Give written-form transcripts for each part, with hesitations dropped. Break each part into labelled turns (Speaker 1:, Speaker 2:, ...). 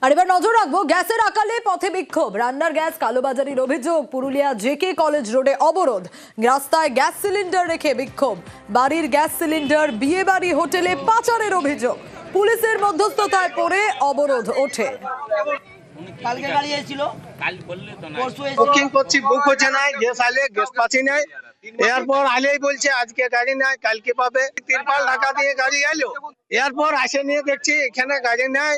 Speaker 1: আর এবার নজর রাখবো গ্যাসের আকালে পথে বিক্ষোভ। রান্নার গ্যাস কালোবাজারির অভিযোগ। পুরুলিয়া জেকে কলেজ রোডে অবরোধ, রাস্তায় গ্যাস সিলিন্ডার রেখে বিক্ষোভ। বাড়ির গ্যাস সিলিন্ডার বিয়ে বাড়ি হোটেলে পাচারের অভিযোগ। পুলিশের মধ্যস্থতায় পড়ে অবরোধ ওঠে।
Speaker 2: কালকে গাড়ি এসেছিল, কাল বললে তো না
Speaker 3: বুকিং করছি, বুক হচ্ছে না, গ্যাস আলে গ্যাস পাচ্ছি না। এরপর আলেই বলছে আজকে গাড়ি নাই, কালকে পাবে। তিরপাল ঢাকা দিয়ে গাড়ি এলো, এরপর আসে নিয়ে দেখছি এখানে গাড়ি নাই।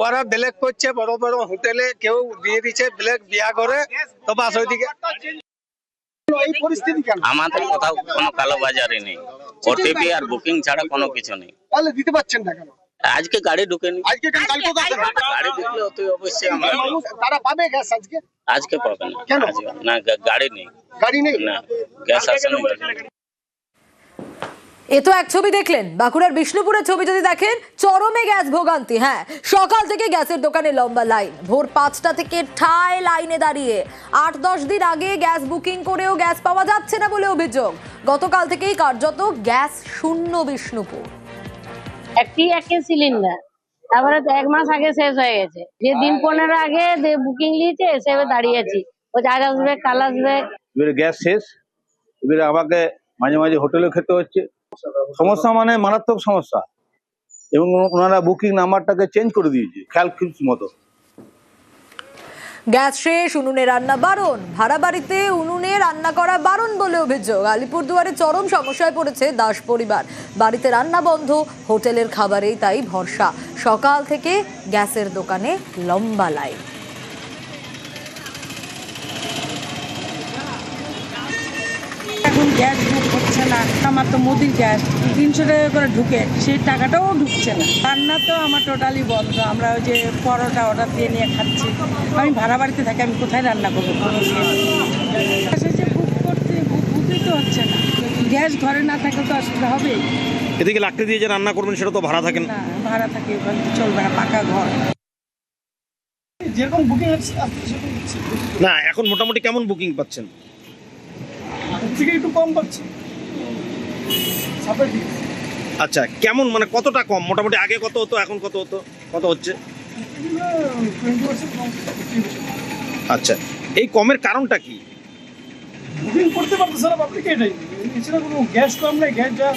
Speaker 3: ওরা ব্ল্যাক করছে, বড় বড় হোটেলে কেউ দিয়ে দিচ্ছে ব্ল্যাক বিয়া করে। তো বাস ওইদিকে এই পরিস্থিতি কেন?
Speaker 2: আমাদের কোথাও কোনো কালোবাজারি নেই, ওটিপি আর বুকিং ছাড়া কোনো কিছু নেই।
Speaker 3: তাহলে দিতে পারছেন না কেন?
Speaker 2: আজকে গাড়ি ঢুকেনি,
Speaker 3: আজকে কেন, কালকে তো আসবে।
Speaker 2: গাড়ি ঢুকলে অতি অবশ্যই আমরা
Speaker 3: তারা পাবে গ্যাস আজকে?
Speaker 2: আজকে পাবে না।
Speaker 3: কেন?
Speaker 2: আজকে না, গাড়ি নেই,
Speaker 3: গাড়ি নেই,
Speaker 2: না গ্যাস আসেনি।
Speaker 1: এ তো এক ছবি দেখলেন। বাঁকুড়ার বিষ্ণুপুরের ছবি যদি দেখেন, চরমে গ্যাস ভোগান্তি। হ্যাঁ, সকাল থেকে গ্যাসের দোকানে লম্বা লাইন। ভোর 5টা থেকে ঠায় লাইনে দাঁড়িয়ে। 8-10 দিন আগে গ্যাস বুকিং করেও গ্যাস পাওয়া যাচ্ছে না বলে অভিযোগ। গতকাল থেকেই কার্যত গ্যাস শূন্য বিষ্ণুপুর।
Speaker 4: একটি সিলিন্ডার, তারপরে 1 মাস আগে শেষ হয়ে গেছে। যে দিন 15 আগে বুকিং নিয়েছে, এসে দাঁড়িয়েছি, ও আজ আসবে কাল আসবে।
Speaker 5: এবারে গ্যাস শেষ, এবারে আমাকে মাঝে মাঝে হোটেলে খেতে হচ্ছে। সমস্যা মানে মারাত্মক সমস্যা, এবং ওনারা বুকিং নাম্বারটাকে চেঞ্জ করে দিয়েছে খেয়াল মতো।
Speaker 1: গ্যাস শেষ, উনুনে রান্না বারণ। ভাড়া বাড়িতে উনুনে রান্না করা বারণ বলে অভিযোগ। আলিপুরদুয়ারে চরম সমস্যায় পড়েছে দাস পরিবার। বাড়িতে রান্না বন্ধ, হোটেলের খাবারেই তাই ভরসা। সকাল থেকে গ্যাসের দোকানে লম্বা লাইন।
Speaker 6: এখন গ্যাস বুক হচ্ছে না। আমার তো মোদির গ্যাস 300 টাকা করে ঢুকে, সেই টাকাটাও ঢুকছে না। রান্না তো আমার টোটালি বন্ধ। আমরা ওই যে পরোটা অর্ডার দিয়ে নিয়ে খাচ্ছি। আমি ভাড়া বাড়িতে থাকি, আমি কোথায় রান্না করবো? বুকই তো হচ্ছে না। গ্যাস ঘরে না থাকলে তো অসুবিধা হবে।
Speaker 7: এদিকে লাকড়ি দিয়ে যে রান্না করবেন সেটা তো ভাড়া থাকেন
Speaker 6: না, ভাড়া থাকে, চলবে না, পাকা ঘর।
Speaker 3: যেরকম বুকিং
Speaker 7: না। এখন মোটামুটি কেমন বুকিং পাচ্ছেন?
Speaker 3: থেকে একটু কম পাচ্ছি।
Speaker 7: আচ্ছা, কেমন মানে কতটা কম? মোটামুটি আগে কত হতো, এখন কত হতো, কত হচ্ছে? আচ্ছা, এই কমের কারণটা কি?
Speaker 3: বুকিং করতে পারতেছে না পাবলিক, এটাই। এছাড়া কোনো গ্যাস কম নাই, গ্যাস যা